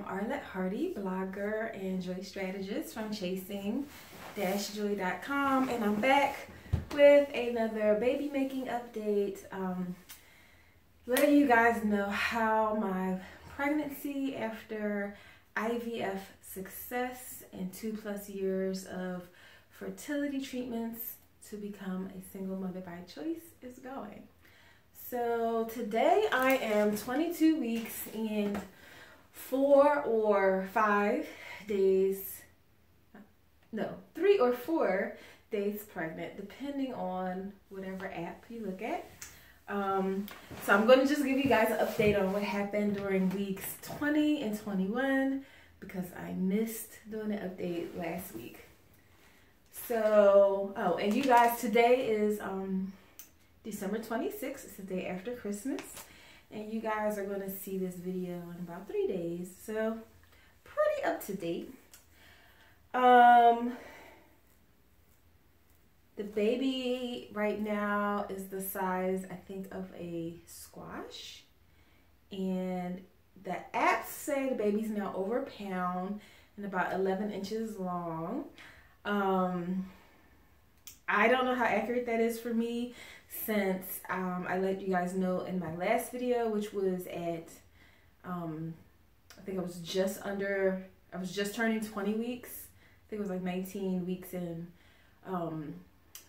Arlette Hardy, blogger and joy strategist from chasing-joy.com, and I'm back with another baby making update. Letting you guys know how my pregnancy after IVF success and 2+ years of fertility treatments to become a single mother by choice is going. So today I am 22 weeks and 4 or 5 days, no, 3 or 4 days pregnant, depending on whatever app you look at. So I'm going to just give you guys an update on what happened during weeks 20 and 21 because I missed doing an update last week. So, oh, and you guys, today is December 26th. It's the day after Christmas. And you guys are going to see this video in about 3 days. So, pretty up to date. The baby right now is the size, I think, of a squash. And the apps say the baby's now over a pound and about 11 inches long. I don't know how accurate that is for me since I let you guys know in my last video, which was at, I think I was just turning 20 weeks. I think it was like 19 weeks and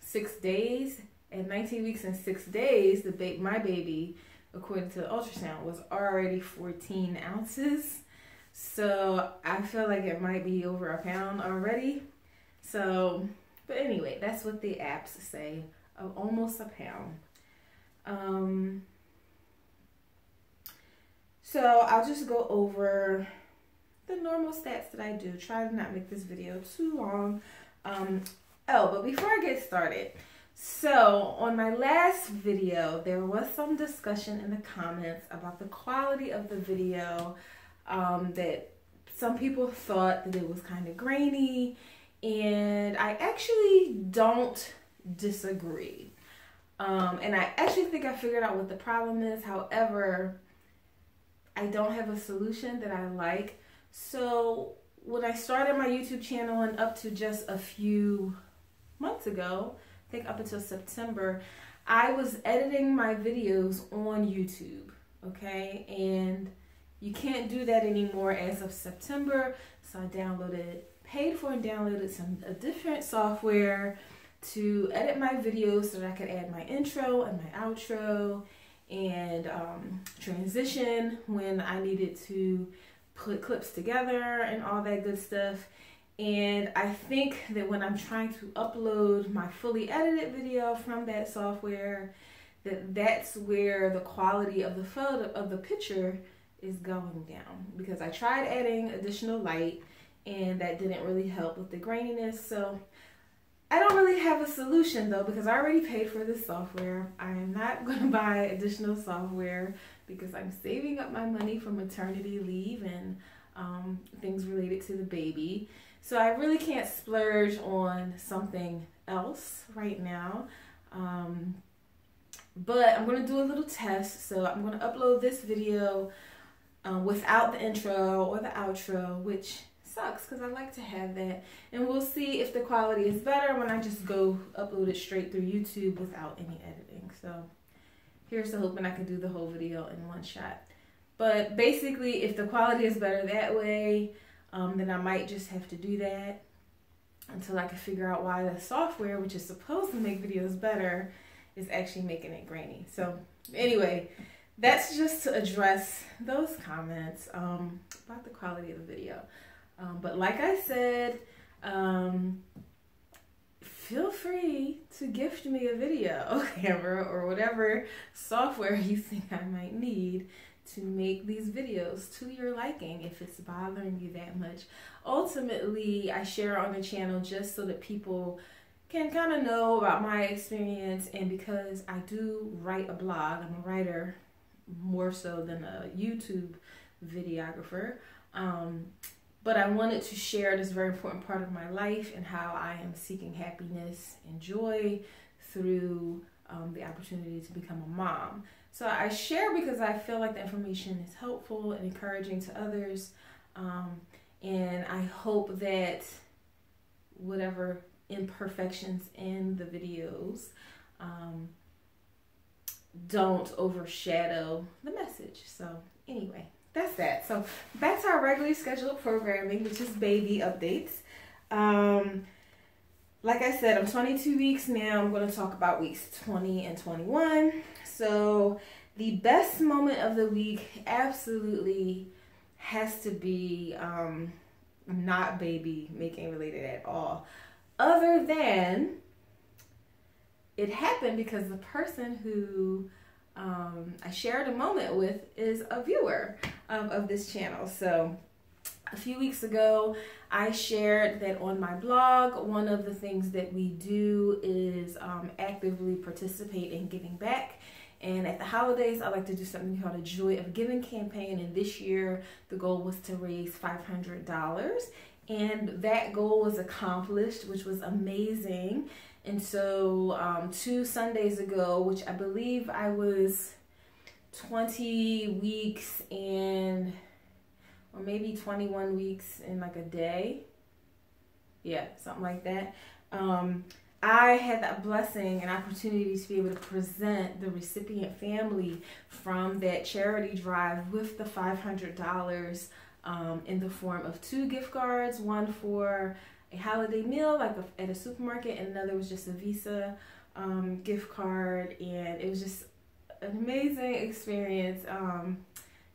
6 days. At 19 weeks and 6 days, my baby, according to the ultrasound, was already 14 ounces. So I feel like it might be over a pound already. So, but anyway, that's what the apps say, almost a pound. So I'll just go over the normal stats that I do. Try to not make this video too long. But before I get started, so on my last video, there was some discussion in the comments about the quality of the video, that some people thought that it was kind of grainy, and I actually don't disagree. And I actually think I figured out what the problem is. However, I don't have a solution that I like. So when I started my YouTube channel and up to just a few months ago, I think up until September, I was editing my videos on YouTube, okay? And you can't do that anymore as of September. So I paid for and downloaded a different software to edit my videos so that I could add my intro and my outro and transition when I needed to put clips together and all that good stuff. And I think that when I'm trying to upload my fully edited video from that software, that's where the quality of the photo of the picture is going down, because I tried adding additional light and that didn't really help with the graininess. So I don't really have a solution though, because I already paid for this software. I am not going to buy additional software because I'm saving up my money for maternity leave and things related to the baby. So I really can't splurge on something else right now. But I'm going to do a little test. So I'm going to upload this video without the intro or the outro, which sucks because I like to have that. And we'll see if the quality is better when I just go upload it straight through YouTube without any editing. So here's to hoping I can do the whole video in one shot. But basically, if the quality is better that way, then I might just have to do that until I can figure out why the software, which is supposed to make videos better, is actually making it grainy. So anyway, that's just to address those comments about the quality of the video. But like I said, feel free to gift me a video camera or whatever software you think I might need to make these videos to your liking if it's bothering you that much. Ultimately, I share on the channel just so that people can kind of know about my experience, and because I do write a blog, I'm a writer more so than a YouTube videographer. But I wanted to share this very important part of my life and how I am seeking happiness and joy through the opportunity to become a mom. So I share because I feel like the information is helpful and encouraging to others. And I hope that whatever imperfections in the videos don't overshadow the message. So anyway, that's that. So back to our regularly scheduled programming, which is baby updates. Like I said, I'm 22 weeks now. I'm going to talk about weeks 20 and 21. So the best moment of the week absolutely has to be not baby making related at all. Other than it happened because the person who I shared a moment with is a viewer of this channel. So a few weeks ago, I shared that on my blog, one of the things that we do is actively participate in giving back. And at the holidays, I like to do something called a Joy of Giving campaign. And this year, the goal was to raise $500. And that goal was accomplished, which was amazing. And so 2 Sundays ago, which I believe I was 20 weeks and, or maybe 21 weeks in like a day. Yeah, something like that. I had that blessing and opportunity to be able to present the recipient family from that charity drive with the $500 in the form of 2 gift cards, one for a holiday meal like at a supermarket, and another was just a Visa gift card. And it was just an amazing experience.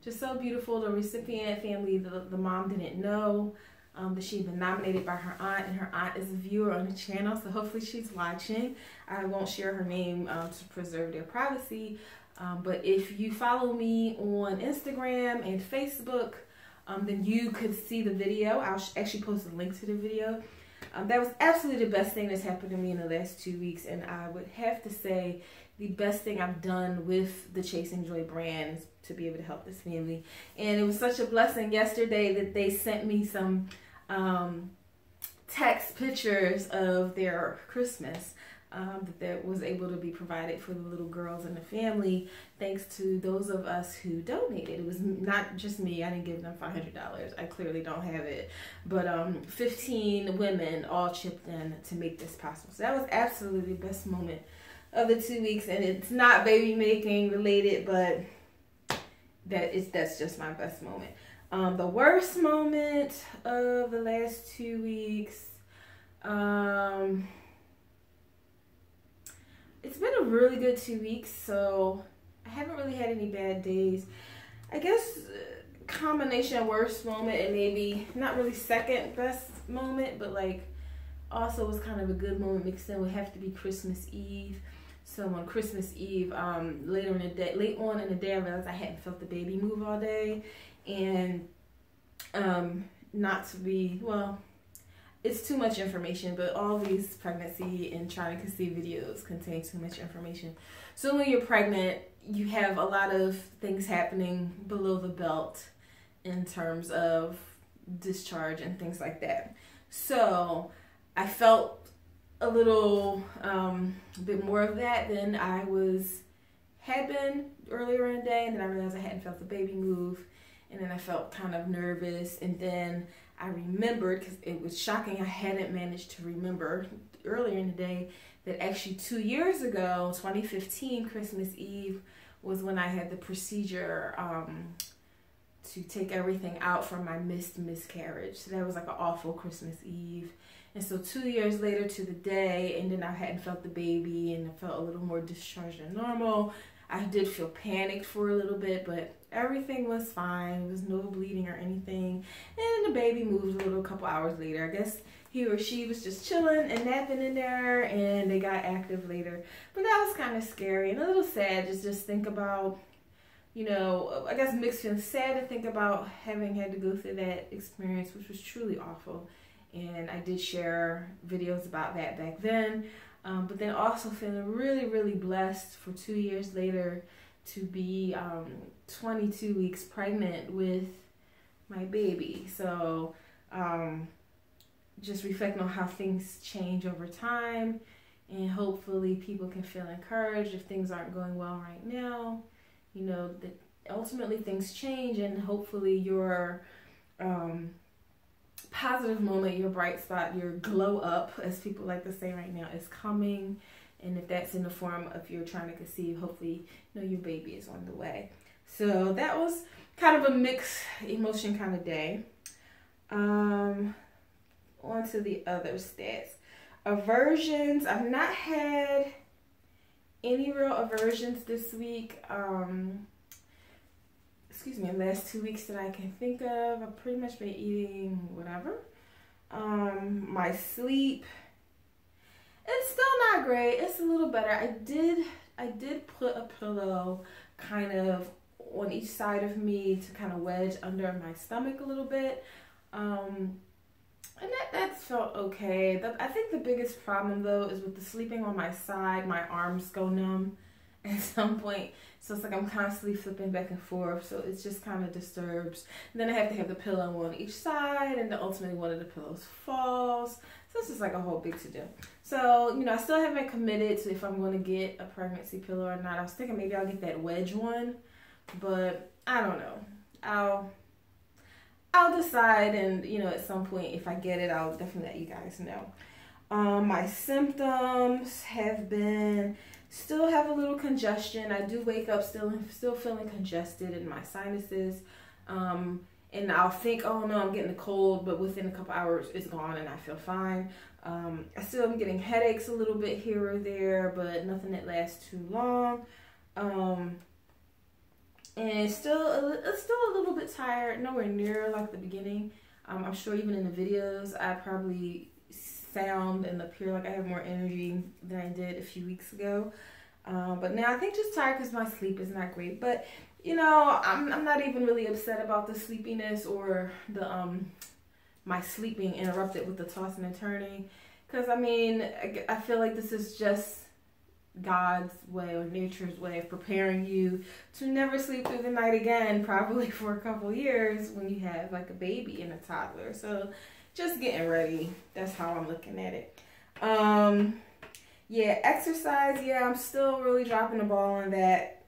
Just so beautiful. The recipient family, the mom didn't know that she'd been nominated by her aunt, and her aunt is a viewer on the channel, so hopefully she's watching. I won't share her name to preserve their privacy, but if you follow me on Instagram and Facebook, then you could see the video. I'll actually post a link to the video. That was absolutely the best thing that's happened to me in the last 2 weeks, and I would have to say the best thing I've done with the Chasing Joy brand is to be able to help this family. And it was such a blessing yesterday that they sent me some text pictures of their Christmas that was able to be provided for the little girls in the family, thanks to those of us who donated. It was not just me. I didn't give them $500. I clearly don't have it. But 15 women all chipped in to make this possible. So that was absolutely the best moment of the 2 weeks. And it's not baby making related, but that's just my best moment. The worst moment of the last 2 weeks, it's been a really good 2 weeks, so I haven't really had any bad days. I guess combination of worst moment and maybe not really second best moment, but like also was kind of a good moment mixed in would have to be Christmas Eve. So on Christmas Eve, late on in the day, I realized I hadn't felt the baby move all day. And not to be, well, it's too much information, but all these pregnancy and trying to conceive videos contain too much information. So when you're pregnant, you have a lot of things happening below the belt in terms of discharge and things like that. So I felt a little bit more of that than I had been earlier in the day, and then I realized I hadn't felt the baby move. And then I felt kind of nervous, and then I remembered, because it was shocking, I hadn't managed to remember earlier in the day that actually 2 years ago, 2015, Christmas Eve, was when I had the procedure to take everything out from my miscarriage. So that was like an awful Christmas Eve. And so 2 years later to the day, and then I hadn't felt the baby, and I felt a little more discharged than normal. I did feel panicked for a little bit, but everything was fine. There was no bleeding or anything. And the baby moved a couple hours later. I guess he or she was just chilling and napping in there, and they got active later. But that was kind of scary and a little sad. Just think about, you know, I guess mixed feelings. Sad to think about having had to go through that experience, which was truly awful. And I did share videos about that back then. But then also feeling really, really blessed for 2 years later to be 22 weeks pregnant with my baby. So just reflecting on how things change over time, and hopefully people can feel encouraged if things aren't going well right now. You know, that ultimately things change, and hopefully your positive moment, your bright spot, your glow up, as people like to say right now, is coming. And if that's in the form of you're trying to conceive, hopefully, you know, your baby is on the way. So that was kind of a mixed emotion kind of day. On to the other stats. Aversions. I've not had any real aversions this week. Excuse me, the last 2 weeks that I can think of, I've pretty much been eating whatever. My sleep, it's still not great. It's a little better. I did put a pillow kind of on each side of me to kind of wedge under my stomach a little bit. And that felt okay. I think the biggest problem though is with the sleeping on my side, my arms go numb at some point. So it's like I'm constantly flipping back and forth. So it just kind of disturbs. And then I have to have the pillow on each side, and then ultimately one of the pillows falls. So it's just like a whole big to do. So, you know, I still haven't committed to if I'm going to get a pregnancy pillow or not. I was thinking maybe I'll get that wedge one, but I don't know. I'll decide, and you know, at some point if I get it, I'll definitely let you guys know. My symptoms have been, still have a little congestion. I do wake up still feeling congested in my sinuses. And I'll think, oh no, I'm getting a cold, but within a couple hours it's gone and I feel fine. I still am getting headaches a little bit here or there, but nothing that lasts too long. And still a little bit tired, nowhere near like the beginning. I'm sure even in the videos, I probably sound and appear like I have more energy than I did a few weeks ago. But now I think just tired because my sleep is not great. But you know, I'm not even really upset about the sleepiness or the my sleep being interrupted with the tossing and turning. Because I mean, I feel like this is just God's way or nature's way of preparing you to never sleep through the night again, probably for a couple years when you have like a baby and a toddler. So just getting ready. That's how I'm looking at it. Yeah, exercise. Yeah, I'm still really dropping the ball on that.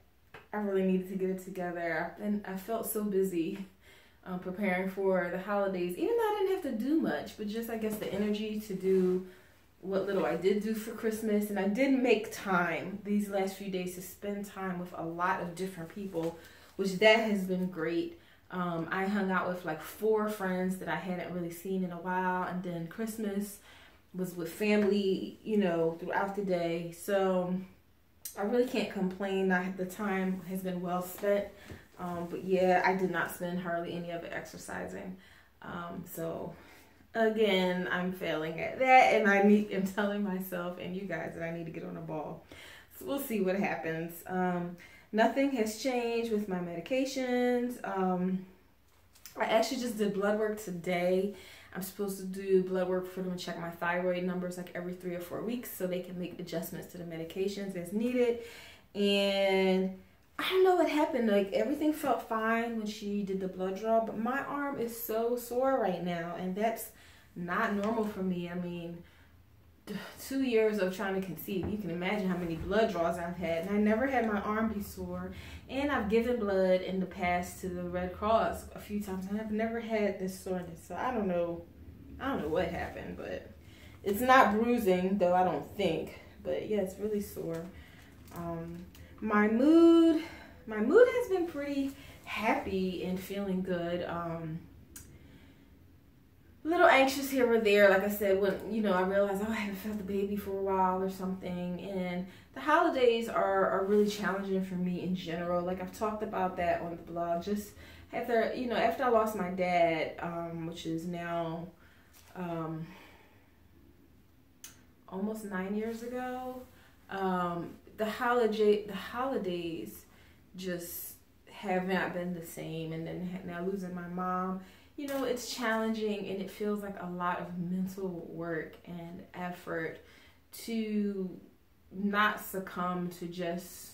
I really needed to get it together. I felt so busy preparing for the holidays, even though I didn't have to do much, but just I guess the energy to do what little I did do for Christmas. And I did make time these last few days to spend time with a lot of different people, which that has been great. I hung out with like 4 friends that I hadn't really seen in a while, and then Christmas was with family, you know, throughout the day. So I really can't complain. The time has been well spent. But yeah, I did not spend hardly any of it exercising. So again, I'm failing at that, and I'm telling myself and you guys that I need to get on the ball. So we'll see what happens. Nothing has changed with my medications. I actually just did blood work today. I'm supposed to do blood work for them to check my thyroid numbers like every 3 or 4 weeks so they can make adjustments to the medications as needed. And I don't know what happened. Like everything felt fine when she did the blood draw, but my arm is so sore right now, and that's not normal for me. I mean, 2 years of trying to conceive, you can imagine how many blood draws I've had, and I never had my arm be sore. And I've given blood in the past to the Red Cross a few times, and I've never had this soreness. So I don't know what happened, but it's not bruising though, I don't think. But yeah, it's really sore. My mood has been pretty happy and feeling good. A little anxious here or there, like I said, when, you know, I realized, oh, I haven't felt the baby for a while or something. And the holidays are really challenging for me in general. Like I've talked about that on the blog. Just after, you know, after I lost my dad, which is now almost 9 years ago, the holidays just have not been the same. And then now losing my mom, you know, it's challenging, and it feels like a lot of mental work and effort to not succumb to just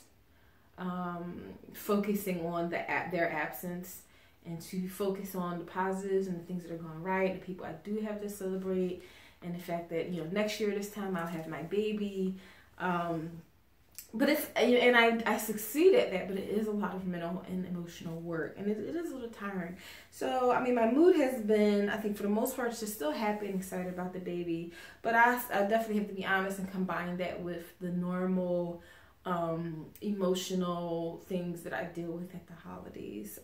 focusing on their absence, and to focus on the positives and the things that are going right, the people I do have to celebrate, and the fact that, you know, next year this time I'll have my baby. but it's, and I succeed at that, but it is a lot of mental and emotional work, and it is a little tiring. So, I mean, my mood has been, I think for the most part, just still happy and excited about the baby, but I definitely have to be honest and combine that with the normal emotional things that I deal with at the holidays.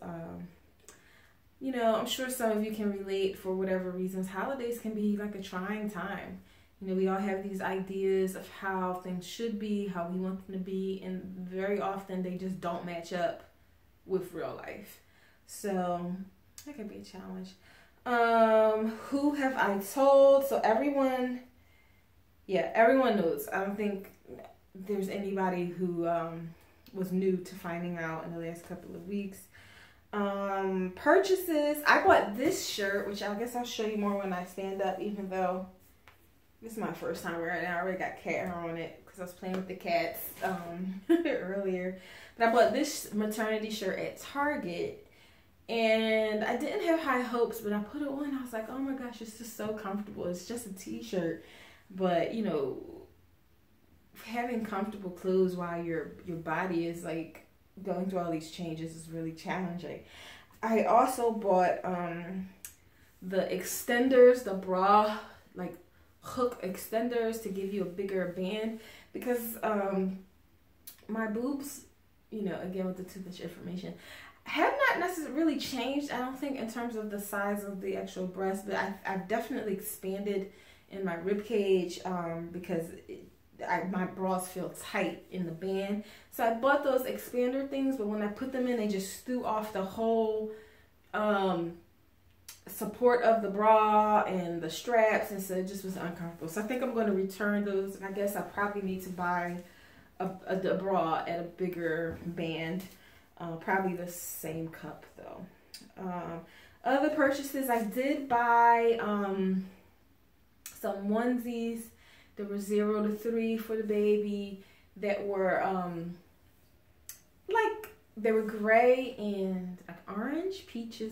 You know, I'm sure some of you can relate for whatever reasons. Holidays can be like a trying time. You know, we all have these ideas of how things should be, how we want them to be, and very often they just don't match up with real life. So that can be a challenge. Who have I told? So everyone knows. I don't think there's anybody who was new to finding out in the last couple of weeks. Purchases. I bought this shirt, which I guess I'll show you more when I stand up, even though this is my first time wearing it. I already got cat hair on it because I was playing with the cats earlier. But I bought this maternity shirt at Target, and I didn't have high hopes, but I put it on. I was like, oh my gosh, it's just so comfortable. It's just a t-shirt, but you know, having comfortable clothes while your body is like going through all these changes is really challenging. I also bought the extenders, the bra like hook extenders to give you a bigger band, because my boobs, you know, again with the too much information, have not necessarily really changed, I don't think, in terms of the size of the actual breast, but I've definitely expanded in my rib cage because my bras feel tight in the band. So I bought those expander things, but when I put them in, they just threw off the whole support of the bra and the straps, and so it just was uncomfortable. So I think I'm going to return those, and I guess I probably need to buy a bra at a bigger band. Probably the same cup though. Other purchases, I did buy some onesies. There were 0 to 3 for the baby that were like, they were gray and like orange, peach,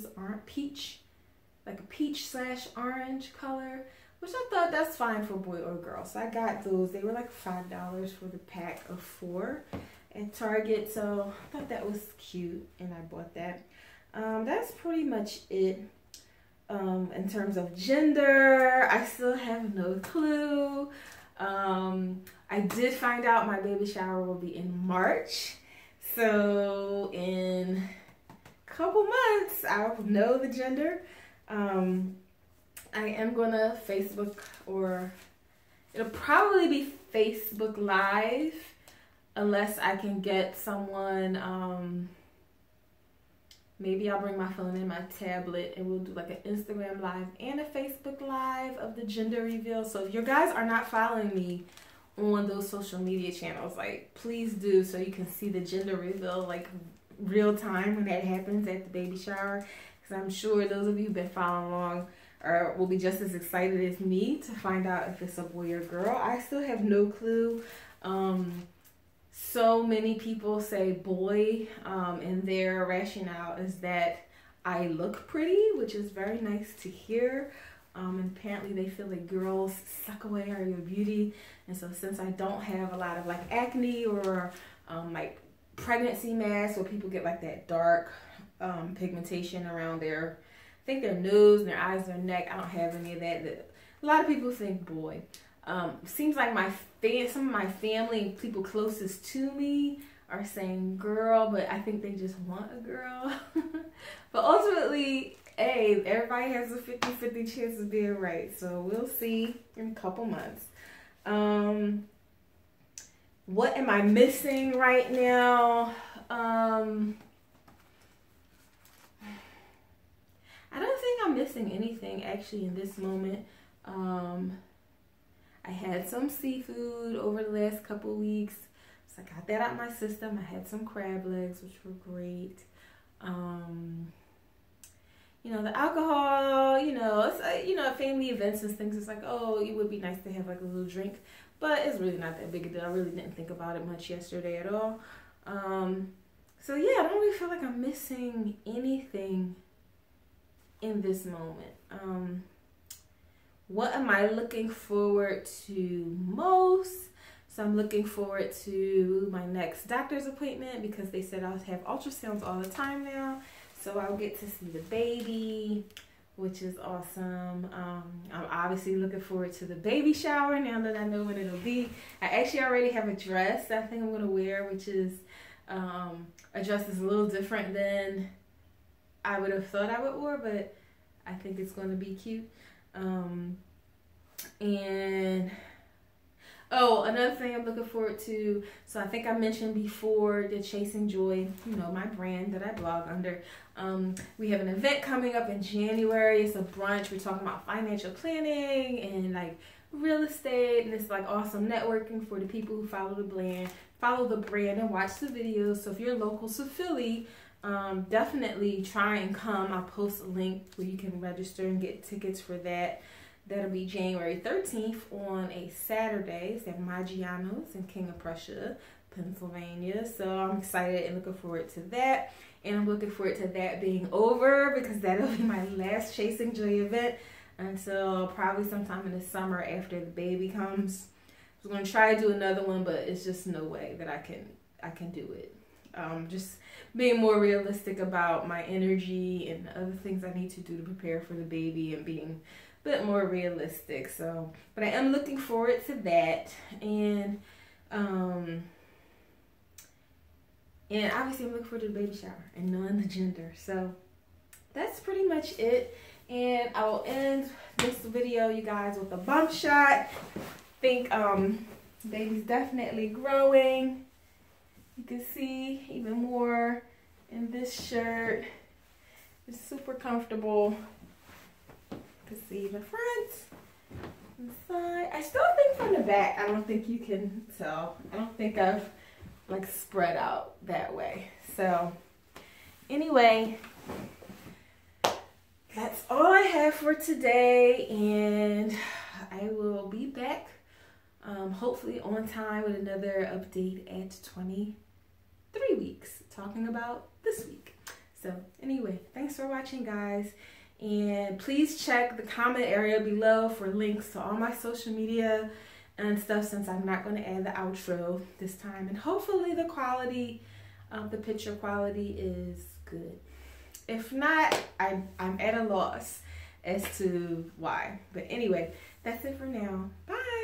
like a peach/orange color, which I thought that's fine for boy or girl. So I got those. They were like $5 for the pack of 4 at Target. So I thought that was cute, and I bought that. That's pretty much it. In terms of gender, I still have no clue. I did find out my baby shower will be in March. So in a couple months, I'll know the gender. I am gonna Facebook, or it'll probably be Facebook Live, unless I can get someone, maybe I'll bring my phone and my tablet, and we'll do like an Instagram Live and a Facebook Live of the gender reveal. So if you guys are not following me on those social media channels, like, please do, so you can see the gender reveal like real time when that happens at the baby shower. Because I'm sure those of you who've been following along will be just as excited as me to find out if it's a boy or girl. I still have no clue. So many people say boy, and their rationale is that I look pretty, which is very nice to hear. And apparently they feel like girls suck away all your beauty. And so since I don't have a lot of like acne or like pregnancy masks where people get like that dark pigmentation around their, I think their nose and their eyes, their neck, I don't have any of that. A lot of people think boy. Seems like some of my family and people closest to me are saying girl, but I think they just want a girl. But ultimately, hey, everybody has a 50-50 chance of being right. So we'll see in a couple months. What am I missing right now? I don't think I'm missing anything actually in this moment. I had some seafood over the last couple weeks, so I got that out of my system. I had some crab legs, which were great. You know, the alcohol, you know, it's, you know, family events and things, it's like, oh, it would be nice to have like a little drink, but it's really not that big a deal. I really didn't think about it much yesterday at all. So yeah, I don't really feel like I'm missing anything in this moment. What am I looking forward to most? So I'm looking forward to my next doctor's appointment because they said I'll have ultrasounds all the time now. So I'll get to see the baby, which is awesome. I'm obviously looking forward to the baby shower now that I know when it'll be. I actually already have a dress that I think I'm going to wear, which is a dress that's a little different than I would have thought I would wear, but I think it's going to be cute. And oh, another thing I'm looking forward to, so I think I mentioned before the Chasing Joy, you know, my brand that I blog under. We have an event coming up in January. It's a brunch. We're talking about financial planning and like real estate, and it's like awesome networking for the people who follow the brand and watch the videos. So if you're local to Philly, definitely try and come. I'll post a link where you can register and get tickets for that. That'll be January 13th on a Saturday. It's at Maggiano's in King of Prussia, Pennsylvania. So I'm excited and looking forward to that. And I'm looking forward to that being over because that'll be my last Chasing Joy event until probably sometime in the summer after the baby comes. I was going to try to do another one, but it's just no way that I can do it. Just being more realistic about my energy and other things I need to do to prepare for the baby and being a bit more realistic. So, but I am looking forward to that. And obviously I'm looking forward to the baby shower and knowing the gender. So that's pretty much it. And I will end this video, you guys, with a bump shot. I think baby's definitely growing. You can see even more in this shirt. It's super comfortable. You can see the front, the side. I still think from the back, I don't think you can tell. I don't think I've like spread out that way. So anyway, that's all I have for today, and I will be back hopefully on time with another update at 23 weeks, talking about this week. So anyway, thanks for watching, guys, and please check the comment area below for links to all my social media and stuff, since I'm not going to add the outro this time, and hopefully the quality of the picture quality is good. If not, I'm at a loss as to why. But anyway, that's it for now. Bye.